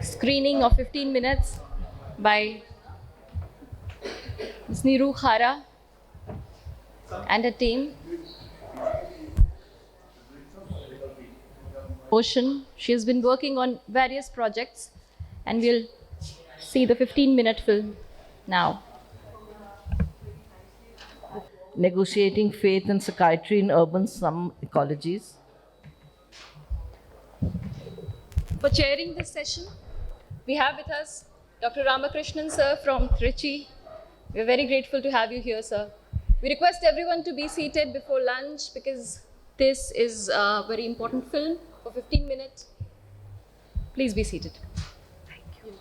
screening of 15 minutes by Ms. Neeru Khera and her team. Ocean. She has been working on various projects, and we'll see the 15-minute film now. Negotiating Faith and Psychiatry in Urban Slum Ecologies. For chairing this session, we have with us Dr. Ramakrishnan sir from Trichy. We are very grateful to have you here, sir. We request everyone to be seated before lunch because this is a very important film for 15 minutes. Please be seated. Thank you.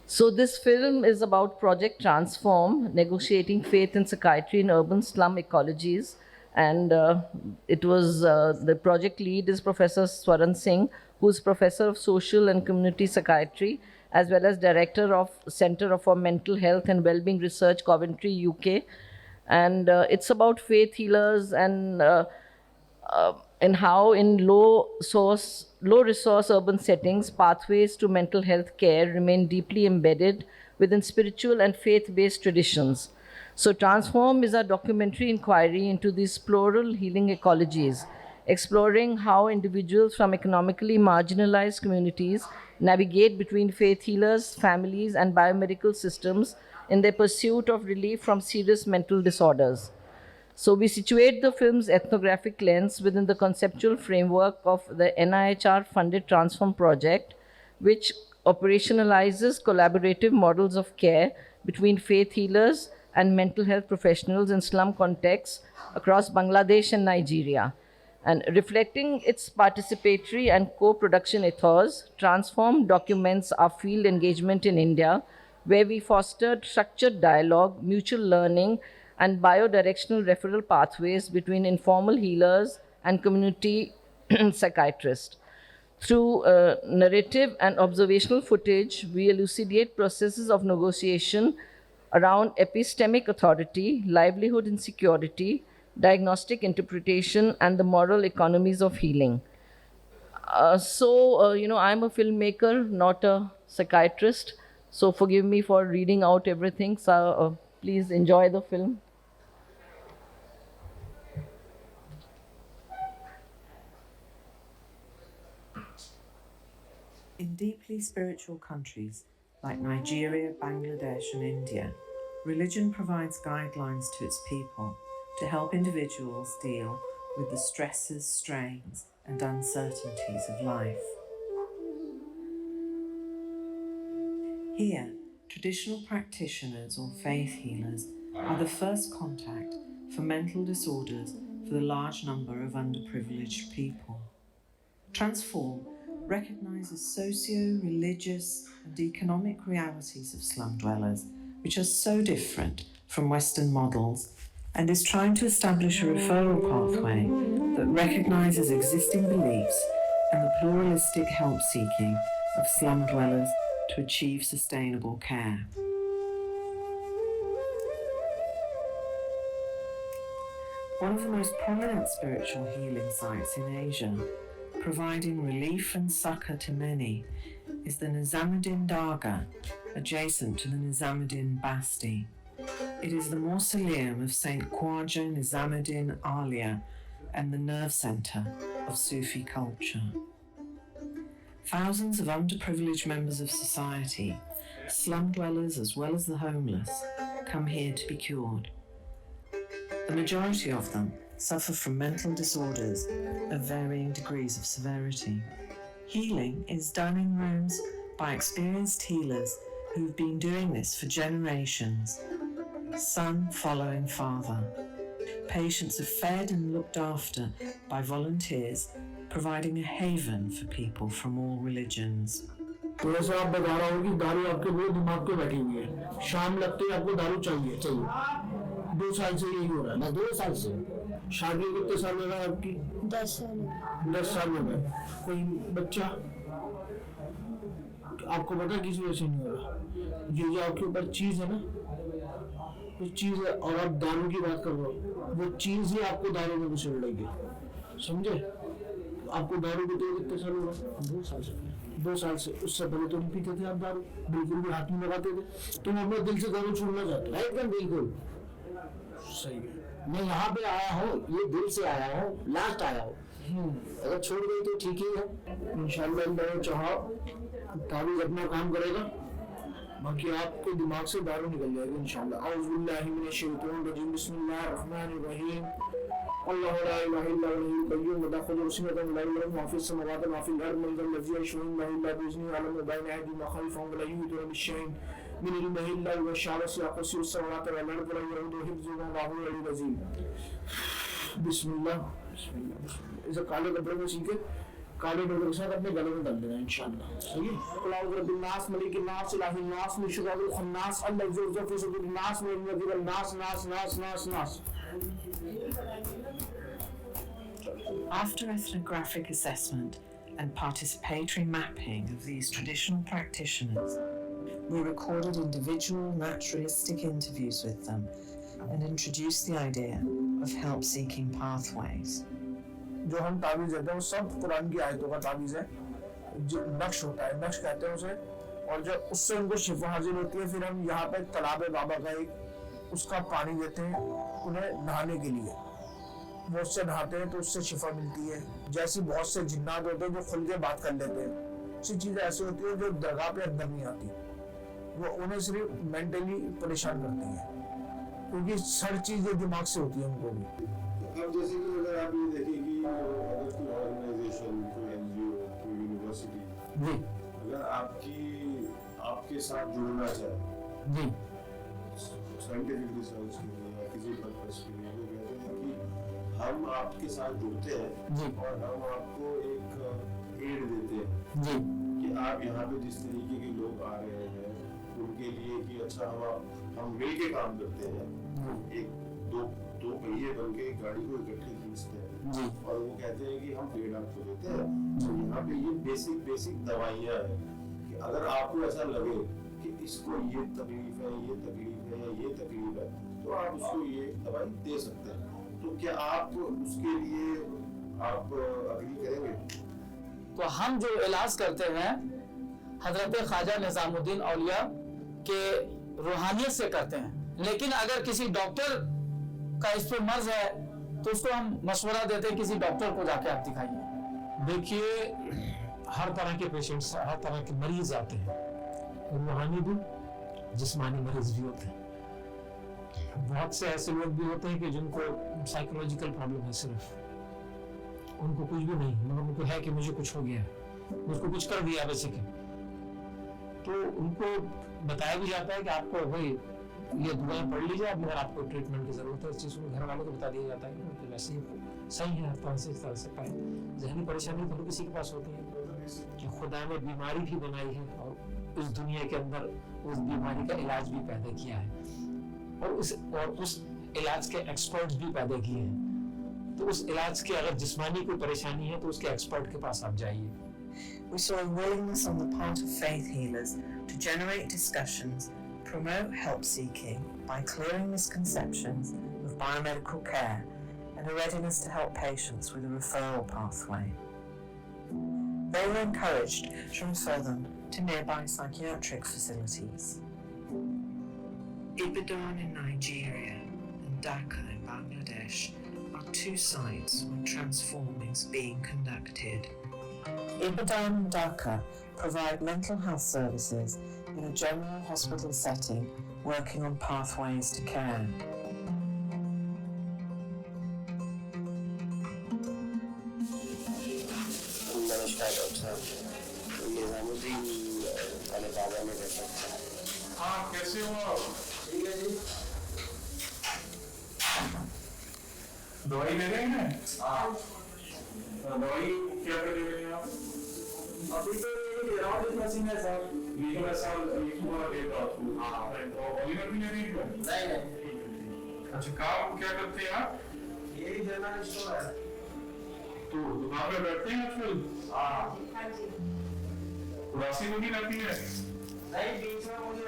So this film is about Project Transform, Negotiating Faith and Psychiatry in Urban Slum Ecologies. And it was, the project lead is Professor Swaran Singh, who's Professor of Social and Community Psychiatry, as well as Director of Center for Mental Health and Wellbeing Research, Coventry, UK. And it's about faith healers and how in low resource urban settings, pathways to mental health care remain deeply embedded within spiritual and faith-based traditions. So Transform is a documentary inquiry into these plural healing ecologies, exploring how individuals from economically marginalized communities navigate between faith healers, families, and biomedical systems in their pursuit of relief from serious mental disorders. So we situate the film's ethnographic lens within the conceptual framework of the NIHR-funded Transform project, which operationalizes collaborative models of care between faith healers and mental health professionals in slum contexts across Bangladesh and Nigeria. And reflecting its participatory and co-production ethos, Transform documents our field engagement in India, where we fostered structured dialogue, mutual learning, and biodirectional referral pathways between informal healers and community psychiatrists. Through narrative and observational footage, we elucidate processes of negotiation around epistemic authority, livelihood insecurity, diagnostic interpretation, and the moral economies of healing. I'm a filmmaker, not a psychiatrist, so forgive me for reading out everything. So please enjoy the film. In deeply spiritual countries like Nigeria, Bangladesh, and India, religion provides guidelines to its people to help individuals deal with the stresses, strains, and uncertainties of life. Here, traditional practitioners or faith healers are the first contact for mental disorders for the large number of underprivileged people. Transform recognises socio-religious and economic realities of slum dwellers, which are so different from Western models, and is trying to establish a referral pathway that recognises existing beliefs and the pluralistic help-seeking of slum dwellers to achieve sustainable care. One of the most prominent spiritual healing sites in Asia, providing relief and succor to many, is the Nizamuddin Dargah, adjacent to the Nizamuddin Basti. It is the mausoleum of Saint Khwaja Nizamuddin Alia and the nerve centre of Sufi culture. Thousands of underprivileged members of society, slum dwellers as well as the homeless, come here to be cured. The majority of them suffer from mental disorders of varying degrees of severity. Healing is done in rooms by experienced healers who've been doing this for generations, son following father. Patients are fed and looked after by volunteers, providing a haven for people from all religions. तो जैसे आप बता रहा हो कि दारू आपके पूरे दिमाग पे बैठी हुई है, शाम लगते ही आपको दारू चाहिए 2 साल से यही हो रहा है ना? 2 साल से। शादी कितने साल में है आपकी? 10 साल। 10 साल में कोई बच्चा आपको पता किस वजह से नहीं हो रहा? जो आपके ऊपर चीज है ना, वो चीज है, और आप दारू की बात कर रहे हो, वो चीज ही आपको दारू में घुसेड़ लेगी, समझे? आपको दारू पीते हुए कितने साल हुआ? 2 साल से। 2 साल से। उससे पहले तो नहीं पीते थे आप दारू, बिल्कुल भी हाथ नहीं लगाते थे। तुम अपने दिल से दारू छोड़ना चाहते हो? एकदम बिल्कुल सही है। मैं यहाँ पे आया हूँ, ये दिल से आया हूँ, लास्ट आया हूँ। अगर छोड़ गई तो ठीक ही है। इंशाल्लाह अल्लाह चाहा ताबीज़ अपना काम करेगा, बाकी आपके दिमाग से दारू निकल जाएगी इंशाल्लाह। औज़ु बिल्लाहि मिनश शैतानिर रजीम, बिस्मिल्लाहिर रहमानिर रहीम। अल्लाहु ला इलाहा इल्ला हुवल कय्यूम ला तअखुज़ुहु सिनतुन व ला नौम, मा फ़िस समावाति व मा फ़िल अर्ज़ि, मन ज़ल लज़ी यशफ़अउ इल्ला बिइज़निही, यअलमु मा बैना अयदीहिम व ख़ल्फ़हum व ला युहीतूना बिशैइन मिन इल्मिही इल्ला बिमा शाअ, वसि'a कुर्सियुहु समावाति वल अर्ज़ व ला यऊदुहु हिफ़्ज़ुहुमा व हुवल अलिय्युल अज़ीम। बिस्मिल्लाह बिस्मिल्लाह। इसे काले कपड़े में सीखे काले डोरे के साथ अपने गले में डाल देना इंशाल्लाह। सही है। कुल रब्बिन नास मलिकिन नास इलाहिन नास मिन शर्रिल खन्नास अल्लज़ी युवस्विसु फ़ी सुदूरिन नास मिनल नास नास नास नास नास। After ethnographic assessment and participatory mapping of these traditional practitioners, we recorded individual naturalistic interviews with them and introduced the idea of help-seeking pathways. जो हम ताबीज़ देते हैं वो सब कुरान की आयतों का ताबीज़ है, जो नक्श होता है, नक्श कहते हैं उसे, और जब उससे उनको शिफा हासिल होती है, फिर हम यहाँ पे तालाब बाबा का एक उसका पानी देते हैं उन्हें नहाने के लिए। वो उससे नहाते हैं तो उससे शिफा मिलती है। जैसी बहुत से जिन्नात होते हैं जो खुल के बात कर लेते हैं, ऐसी चीज़ें ऐसी होती है जो दरगाह पे अंदर नहीं आती, वो उन्हें सिर्फ मेंटली परेशान करती है, क्योंकि हर चीज़ दिमाग से होती है उनको भी। अब जैसे कि अगर आप ये देखें कि अगर कोई ऑर्गेनाइजेशन, कोई एनजीओ, कोई यूनिवर्सिटी जी अगर आपके साथ जुड़ना चाहे जी साइंटिफिक रिसर्च के लिए या किसी पर्पस के लिए, वो कहते हैं कि हम आपके साथ जुड़ते हैं जी और हम आपको एक एड देते हैं जी कि आप यहाँ पे जिस तरीके के लोग आ रहे हैं उनके लिए कि अच्छा हम मिल के काम करते हैं, एक दो पहिए बन के गाड़ी को इकट्ठे खींचते हैं जी और वो कहते हैं कि हम पेड़ आपको देते हैं। तो यहाँ पे ये बेसिक दवाइयाँ हैं कि अगर आपको ऐसा लगे कि इसको ये तकलीफ है, ये तकलीफ है या ये तकलीफ है, तो आप उसको ये दवाई दे सकते हैं। तो क्या आप उसके लिए आप अग्री करेंगे? तो हम जो इलाज करते हैं हजरत ख्वाजा निजामुद्दीन औलिया के रूहानियत से करते हैं, लेकिन अगर किसी डॉक्टर का इस पर मर्ज है तो उसको हम मशवरा देते हैं किसी डॉक्टर को जाके आप दिखाइए। देखिए, हर तरह के पेशेंट्स, हर तरह के मरीज आते हैं, रूहानी भी, जिस्मानी मरीज भी होते हैं। बहुत से ऐसे लोग भी होते हैं कि जिनको साइकोलॉजिकल प्रॉब्लम है, सिर्फ उनको कुछ भी नहीं, मगर उनको है कि मुझे कुछ हो गया, मुझको कुछ कर दिया बेसिकली। तो उनको बताया भी जाता है कि आपको भाई ये दुआएं पढ़ लीजिए, अब मगर आपको ट्रीटमेंट की जरूरत है। इस चीज को घर वालों को बता दिया जाता है कि वैसे ही सही है, तो इस तरह से पाए। जहनी परेशानी तो किसी के पास होती है कि खुदा ने बीमारी भी बनाई है और उस दुनिया के अंदर उस बीमारी का इलाज भी पैदा किया है और उस इलाज के एक्सपर्ट भी पैदा किए हैं। तो उस इलाज के अगर जिस्मानी कोई परेशानी है तो उसके एक्सपर्ट के पास आप जाइए। We saw a willingness on the part of faith healers to generate discussions, promote help seeking by clearing misconceptions of biomedical care, and a readiness to help patients with a referral pathway. They were encouraged to refer them to nearby psychiatric facilities. Ibadan in Nigeria and Dhaka in Bangladesh are two sites where transforming is being conducted. Ibadan and Dhaka provide mental health services in a general hospital setting, working on pathways to care. नमस्कार doctor साहब, निजामुद्दीन वाले बाबा में रह सकता है। हाँ, कैसे हो आप? ठीक है जी। दवाई ले रहे हैं? हाँ। दवाई क्या कर रहे हैं आप? अभी तो ये ले रहा हूँ, जितना सी है सर। वीकनेस साल वीकनेस देता हूँ। हाँ। तो ऑलिवर भी ले रही हो? नहीं। अच्छा, काम क्या करते हैं आप? यही जनरल स्टोर है। तो दुकान पे बैठते हैं आजकल? हाँ। उदासी होगी रहती है? नहीं, बीच में मुझे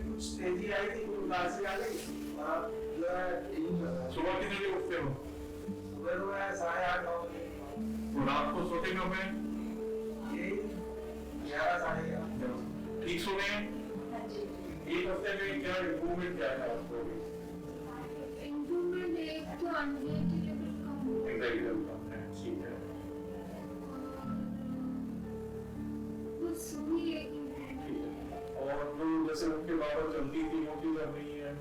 कुछ तेजी आई थी, कुछ उदासी आ गई और जो है सुबह कितने बजे उठते हो? सुबह 8:30 9 बजे। तो रात को सोते कब है? 11 साढ़े 11 ठीक सो गए? एक हफ्ते में क्या इम्प्रूवमेंट क्या है आपको? इम्प्रूवमेंट एक तो एंजाइटी लेवल कम है, ठीक है। बस वही है। और जो जैसे उनके बाबा जल्दी थी वो भी कर रही है,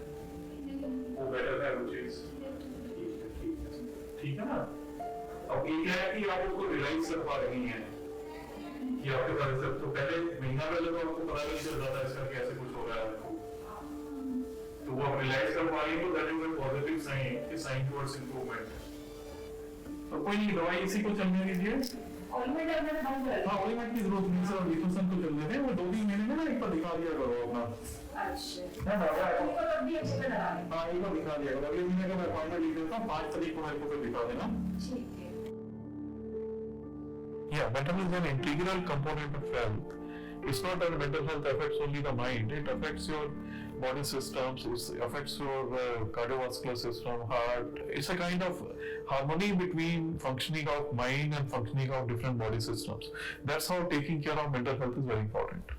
वो बेटर है वो चीज। ठीक है ना? अब ये क्या है कि आप उसको रियलाइज कर पा रही हैं कि आपके पास सब तो पहले महीना पहले तो आपको पता नहीं चल रहा था इसका कैसे कुछ हो रहा है, तो वो आप रियलाइज कर पा रही हैं तो that is a positive sign towards improvement. तो कोई नहीं, दवाई इसी को चलने दीजिए। ऑलमेट मैंने बंद कर हाँ, ऑलमेट की जरूरत नहीं सर, लिथोसन को चलने दें, वो 2-3 महीने में ना एक बार दिखा दिया करो अपना। अच्छा है ना? तो अभी अच्छे से लगा लें। हाँ, एक बार दिखा दिया करो, अगले महीने का मैं अपॉइंटमेंट लिख देता हूँ, 5 तारीख को मेरे को फिर दिखा देना। ठीक है। Yeah, mental health is an integral component of health. It's not that mental health affects only the mind, it affects your body systems, it affects your cardiovascular system, heart. It's a kind of harmony between functioning of mind and functioning of different body systems. That's how taking care of mental health is very important.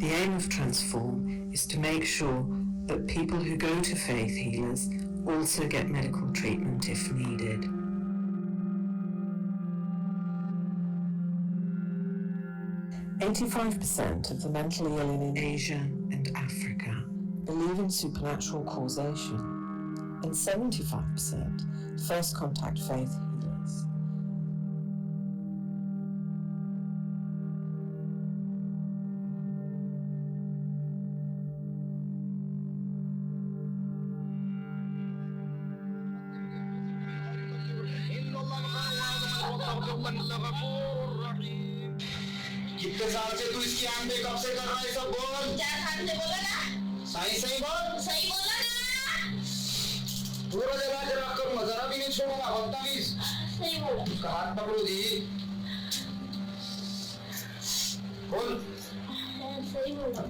The aim of Transform is to make sure that people who go to faith healers also get medical treatment if needed. "85% of the mentally ill in Asia and Africa believe in supernatural causation, and 75% first contact faith healers." कितने साल से तू इसकी आंख में कब से कर रहा है सब बोल? 4 साल से बोला ना। सही सही बोल। सही बोला ना। पूरा जला के रख करूंगा, जरा भी नहीं छोड़ूंगा, बदतमीज। सही बोला। उसका हाथ पकड़ो जी। बोल। सही बोला।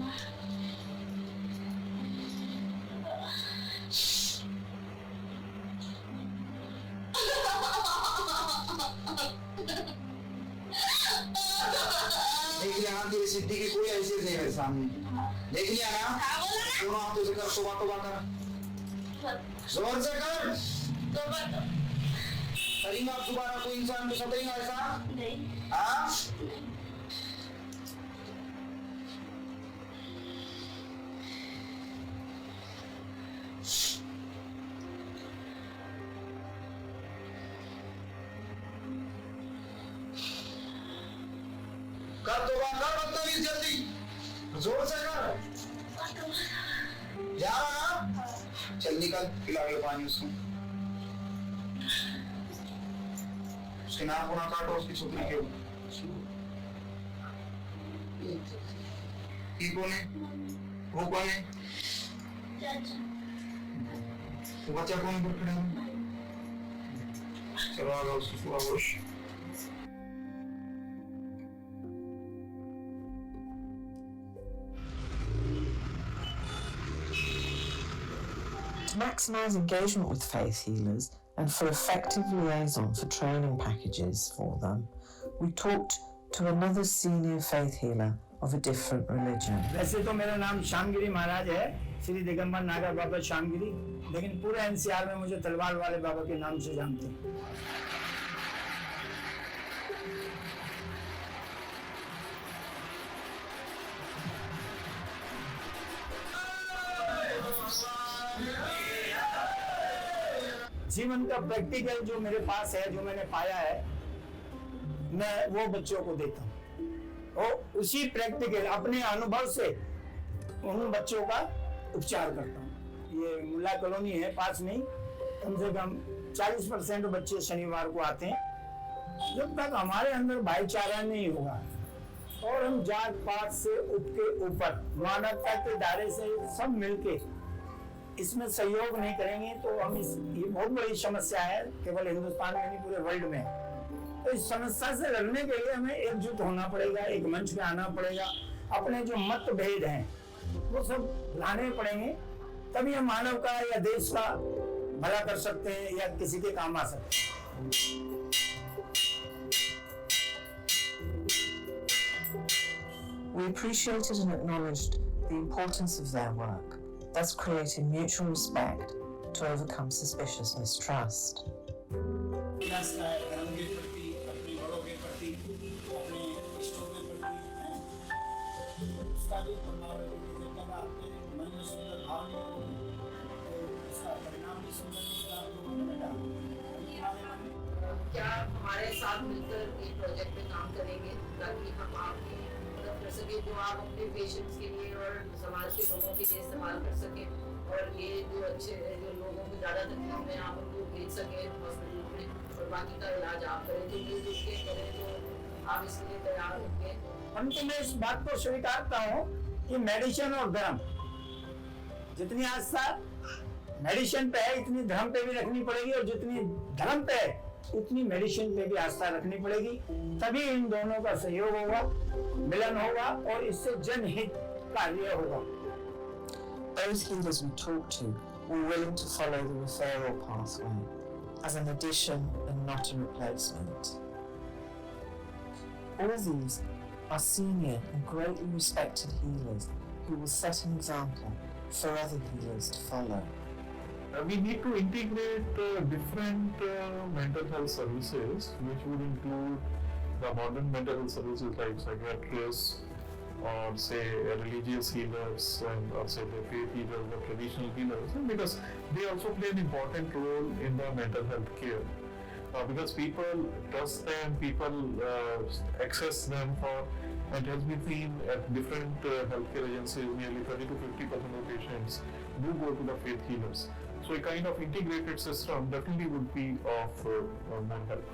देख लिया ना, तेरी सिद्धि की कोई हैसियत नहीं मेरे सामने। देख लिया ना? हाँ बोला ना। दोनों हाथों से कर, तोबा कर, जोर से कर। तोबा तो करेंगे आप दोबारा कोई इंसान को सताएंगे ऐसा? नहीं। हाँ? कर दोबारा कर, बदतमीज, जल्दी जोर से कर। जा रहा? चल निकल, पिला के पानी उसको। उसके नाक को ना काटो, उसकी सुतरी के। ये कौन है? वो कौन है? वो बच्चा कौन पर खड़ा है? चलो आगे उसको पूरा होश। To maximise engagement with faith healers and for effective liaison for training packages for them, we talked to another senior faith healer of a different religion. वैसे तो मेरा नाम श्यामगिरी महाराज है, श्री दिगंबर नागर बाबा श्यामगिरी, लेकिन पूरे एनसीआर में मुझे तलवार वाले बाबा के नाम से जानते हैं। जीवन का प्रैक्टिकल जो मेरे पास है, जो मैंने पाया है, मैं वो बच्चों को देता हूँ और उसी प्रैक्टिकल अपने अनुभव से उन बच्चों का उपचार करता हूँ। ये मुल्ला कॉलोनी है पास में, कम से कम 40% बच्चे शनिवार को आते हैं। जब तक हमारे अंदर भाईचारा नहीं होगा और हम जात पात से उठ के ऊपर मानवता के दायरे से सब मिलके इसमें सहयोग नहीं करेंगे तो हम ये बहुत बड़ी समस्या है, केवल हिंदुस्तान में नहीं पूरे वर्ल्ड में। तो इस समस्या से लड़ने के लिए हमें एकजुट होना पड़ेगा, एक मंच पे आना पड़ेगा, अपने जो मतभेद हैं वो सब लाने पड़ेंगे तभी हम मानव का या देश का भला कर सकते हैं या किसी के काम आ सकते हैं। We appreciated and acknowledged the importance of their work, thus creating mutual respect to overcome suspicious mistrust. क्या हमारे साथ मिलकर एक प्रोजेक्ट पे काम करेंगे ताकि हम आपकी मदद कर सकें जो आप अपने पेशेंट्स के लिए और समाज के लोगों के लिए इस्तेमाल कर सकें और ये जो लोगों को ज़्यादा तकलीफ में आप उनको भेज सकें हॉस्पिटल में और बाकी का इलाज आप करें तो मिलजुल के करें तो आप इसके लिए तैयार होंगे। हम तो मैं इस बात को स्वीकारता हूँ कि मेडिसिन और धर्म जितनी आस्था मेडिसिन पे है इतनी धर्म पे भी रखनी पड़ेगी और जितनी धर्म पे है उतनी मेडिसिन पे भी आस्था रखनी पड़ेगी, तभी इन दोनों का सहयोग होगा, मिलन होगा और इससे जनहित कार्य होगा। Those healers we talked to were willing to follow the referral pathway as an addition and not a replacement. All these are senior and greatly respected healers who will set an example for other healers to follow. We need to integrate different mental health services, which would include the modern mental health services like psychiatrists, or say religious healers, and or say the faith healers, the traditional healers, because they also play an important role in the mental health care. Because people trust them, people access them for, and has been seen at different healthcare agencies, nearly 30 to 50% of patients do go to the faith healers. So a kind of integrated system definitely would be of more help.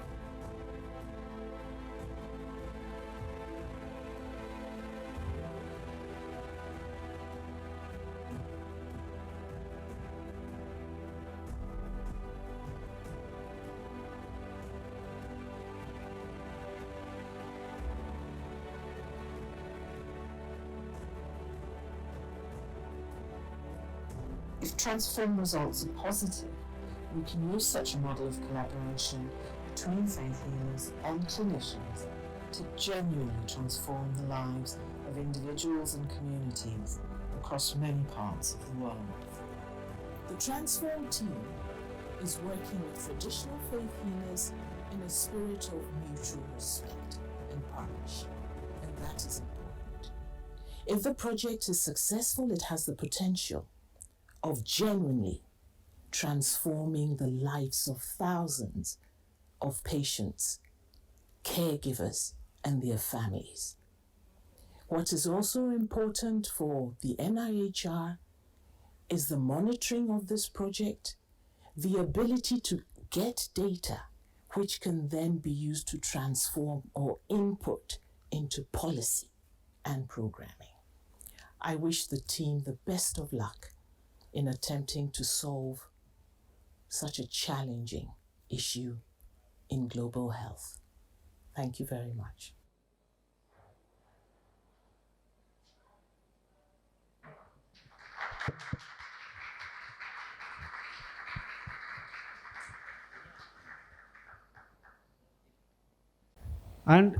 If transform results are positive, we can use such a model of collaboration between faith healers and clinicians to genuinely transform the lives of individuals and communities across many parts of the world. The Transform team is working with traditional faith healers in a spirit of mutual respect and partnership, and that is important. If the project is successful, it has the potential of genuinely transforming the lives of thousands of patients, caregivers, and their families. What is also important for the NIHR is the monitoring of this project, the ability to get data which can then be used to transform or input into policy and programming. I wish the team the best of luck in attempting to solve such a challenging issue in global health. Thank you very much. And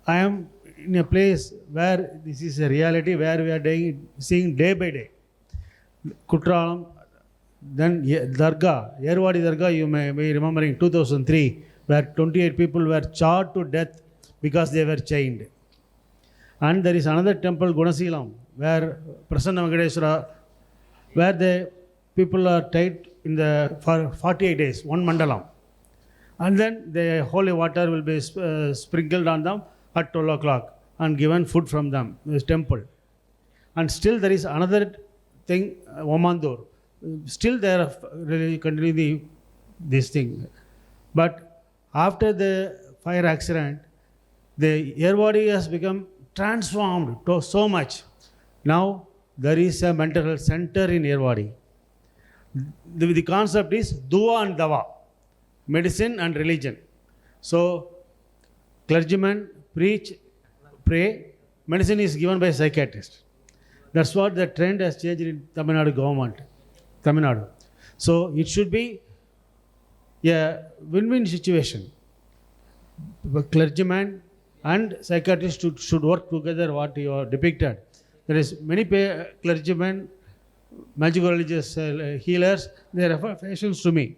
I am in a place where this is a reality, where we are seeing day by day. Kutralam, then Dargah, Yerwadi Dargah, you may be remembering 2003, where 28 people were charred to death because they were chained. And there is another temple, Gunasilam, where Prasanna Venkateswara, where the people are tied for 48 days, one mandalam. And then the holy water will be sprinkled on them at 12 o'clock and given food from them, this temple. And still there is another thing, Omandur. Still they are really continuing this thing. But after the fire accident, the Yerwadi has become transformed so much. Now there is a mental health center in Yerwadi. The concept is Dua and Dawa, medicine and religion. So clergymen preach, pray, medicine is given by psychiatrist. That's what the trend has changed in Tamil Nadu government. Tamil Nadu. So it should be a win-win situation. The clergyman and psychiatrist should work together, what you are depicted. There is many clergymen, magical religious healers, they refer patients to me.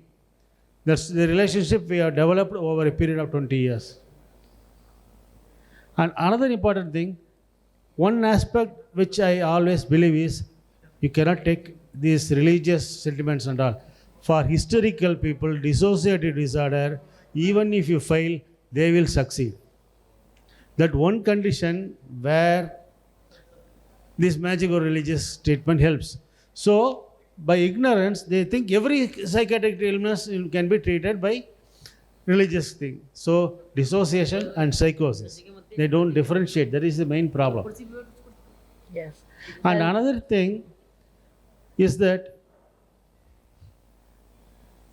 That's the relationship we have developed over a period of 20 years. And another important thing, one aspect which I always believe is, you cannot take these religious sentiments and all. For hysterical people, dissociative disorder, even if you fail, they will succeed. That one condition where this magic or religious treatment helps. So, by ignorance, they think every psychiatric illness can be treated by religious thing. So, dissociation and psychosis, they don't differentiate. That is the main problem. Yes. And another thing is that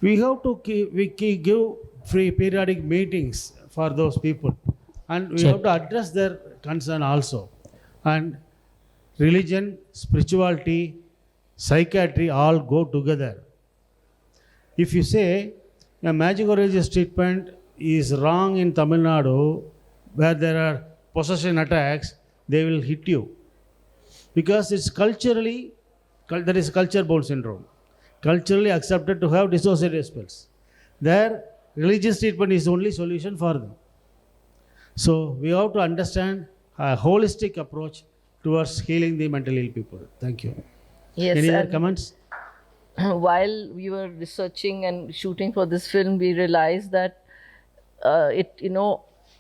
we have to give free periodic meetings for those people, and we have to address their concern also. And religion, spirituality, psychiatry all go together. If you say a magic or religious treatment is wrong in Tamil Nadu, where there are possession attacks, they will hit you. Because it's culturally, there is culture bound syndrome. Culturally accepted to have dissociative spells. There, religious treatment is the only solution for them. So we have to understand a holistic approach towards healing the mentally ill people. Thank you. Yes. Any other comments? While we were researching and shooting for this film, we realized that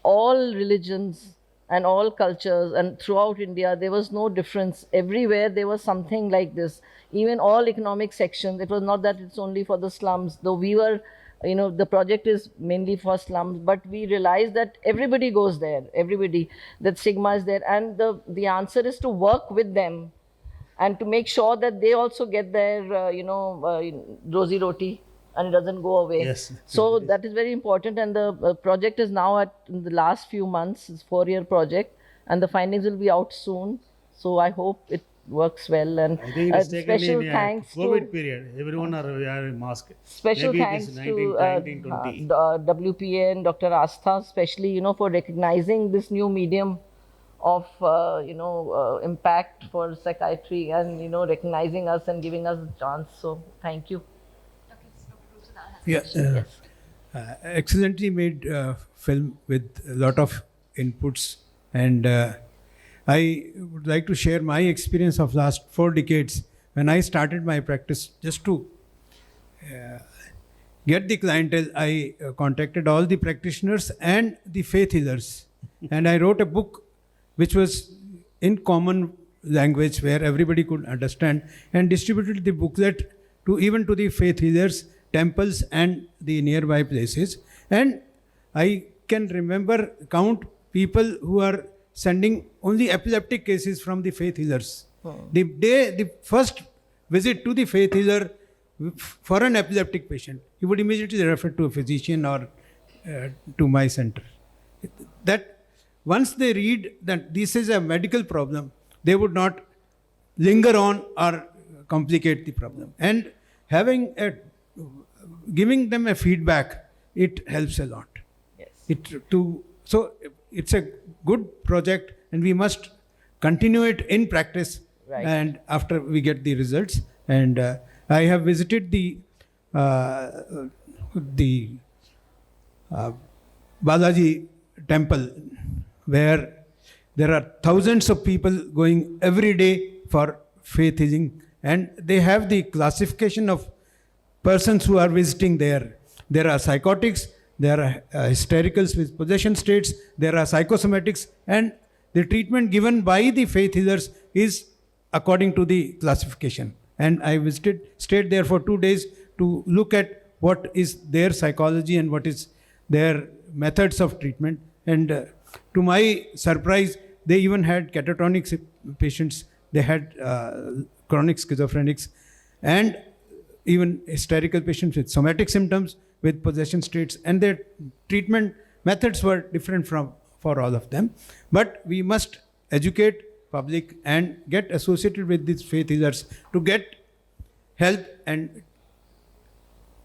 all religions and all cultures and throughout India, there was no difference. Everywhere there was something like this. Even all economic sections, it was not that it's only for the slums, though we were, the project is mainly for slums, but we realized that everybody goes there, that stigma is there. And the answer is to work with them and to make sure that they also get their, rosy roti and it doesn't go away. Yes. So that is very important, and the project is now in the last few months. It's a 4-year project, and the findings will be out soon. So I hope it works well. And I think it's taken special in thanks COVID to period. Everyone are wearing mask. special Maybe thanks it is to 1920. WPA and Dr. Astha, especially for recognizing this new medium of impact for psychiatry, and recognizing us and giving us a chance. So thank you. Yeah, excellently made film with a lot of inputs, and I would like to share my experience of last 4 decades when I started my practice. Just to get the clientele, I contacted all the practitioners and the faith healers, and I wrote a book which was in common language where everybody could understand, and distributed the booklet even to the faith healers, temples and the nearby places. And I can count people who are sending only epileptic cases from the faith healers. The first visit to the faith healer for an epileptic patient, he would immediately refer to a physician or to my center. That once they read that this is a medical problem, they would not linger on or complicate the problem. And giving them a feedback, it helps a lot. Yes. So it's a good project, and we must continue it in practice. Right. And after we get the results. And I have visited the Balaji temple, where there are thousands of people going every day for faith healing, and they have the classification of persons who are visiting there. There are psychotics, there are hystericals with possession states, there are psychosomatics, and the treatment given by the faith healers is according to the classification. And I stayed there for 2 days to look at what is their psychology and what is their methods of treatment. And to my surprise, they even had catatonic patients, they had chronic schizophrenics, and even hysterical patients with somatic symptoms, with possession states, and their treatment methods were different for all of them. But we must educate public and get associated with these faith healers to get help and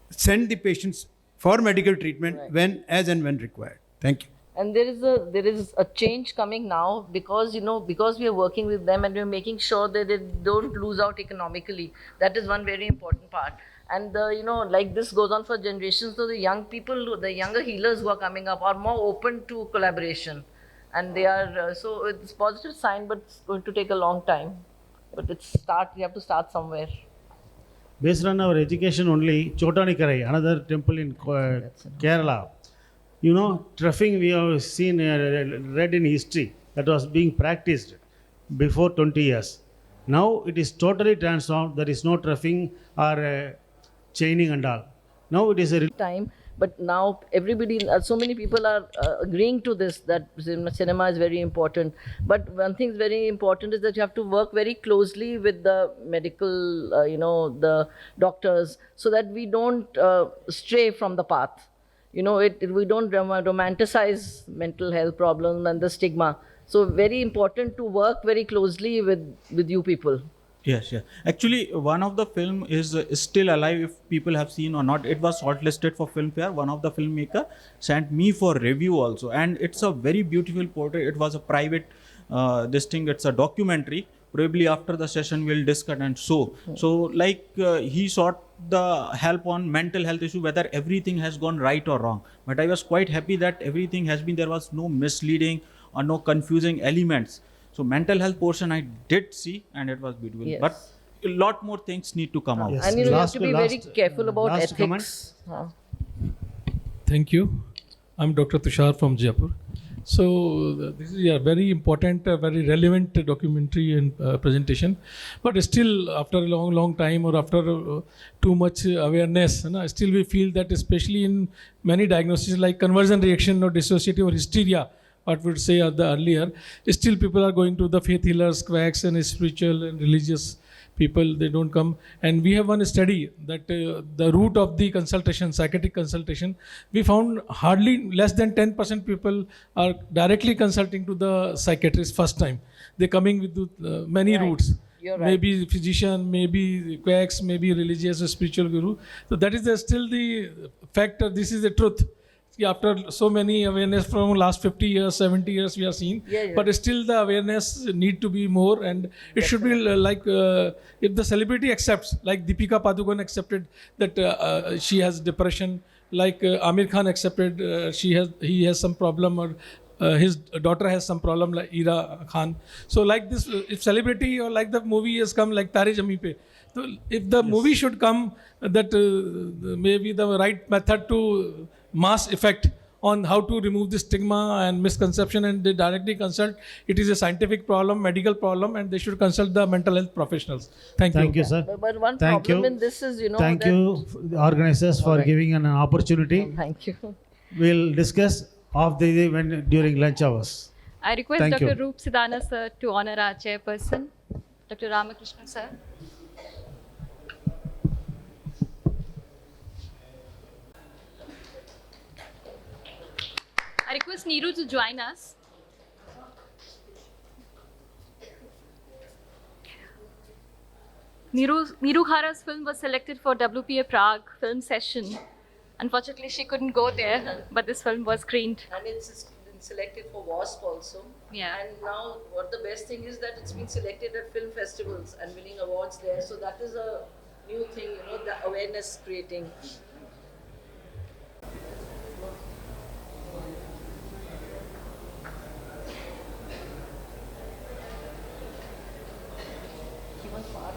send the patients for medical treatment when, as and when required. Thank you. And there is a change coming now because because we are working with them and we are making sure that they don't lose out economically. That is one very important part. And like this goes on for generations. So the young people, the younger healers who are coming up are more open to collaboration, and they are so it's a positive sign, but it's going to take a long time. But we have to start somewhere. Based on our education only, Chotanikarai, another temple in Kerala. Truffing we have seen, read in history, that was being practiced before 20 years. Now it is totally transformed. There is no truffing or chaining and all. Now it is a time, but now everybody, so many people are agreeing to this, that cinema is very important. But one thing is very important is that you have to work very closely with the medical, the doctors, so that we don't stray from the path. We don't romanticize mental health problems and the stigma. So very important to work very closely with you people. Yes, yeah. Actually, one of the film is still alive. If people have seen or not, it was shortlisted for Filmfare. One of the filmmaker sent me for review also, and it's a very beautiful portrait. It was a private it's a documentary. Probably after the session we'll discuss and show. So he sought the help on mental health issue, whether everything has gone right or wrong. But I was quite happy that everything has been, there was no misleading or no confusing elements. So mental health portion I did see, and it was beautiful. Yes. But a lot more things need to come out. Yes. And you have to be very careful about ethics. Thank you. I'm Dr. Tushar from Jaipur. So this is a very important, very relevant documentary and presentation. But still, after a long time, or after too much awareness, still we feel that, especially in many diagnoses like conversion reaction or dissociative or hysteria, what we would say earlier, still people are going to the faith healers, quacks, and spiritual and religious people. They don't come. And we have one study that the root of the consultation, psychiatric consultation, we found hardly less than 10% people are directly consulting to the psychiatrist first time. They're coming with many routes. You're right. Maybe physician, maybe quacks, maybe religious or spiritual guru. So that is still the factor. This is the truth. After so many awareness from last 50 years, 70 years we are seeing, but still the awareness need to be more, and it should be like if the celebrity accepts, like Deepika Padukone accepted that she has depression, like Amir Khan accepted he has some problem, or his daughter has some problem, like Ira Khan. So like this, if celebrity or like the movie has come like Tare Zameen Pe, so if the movie should come, that maybe the right method to mass effect on how to remove the stigma and misconception, and they directly consult. It is a scientific problem, medical problem, and they should consult the mental health professionals. Thank you, sir. But one problem in this is, Thank you, the organizers, for giving an opportunity. Thank you. We'll discuss off the day during lunch hours. I request Dr. Roop Sidana sir to honor our chairperson, Dr. Ramakrishnan sir. I request Neeru to join us. Neeru Khera's film was selected for WPA Prague film session. Unfortunately, she couldn't go there, but this film was screened. And it's been selected for WASP also. Yeah. And now what the best thing is that it's been selected at film festivals and winning awards there. So that is a new thing, the awareness creating.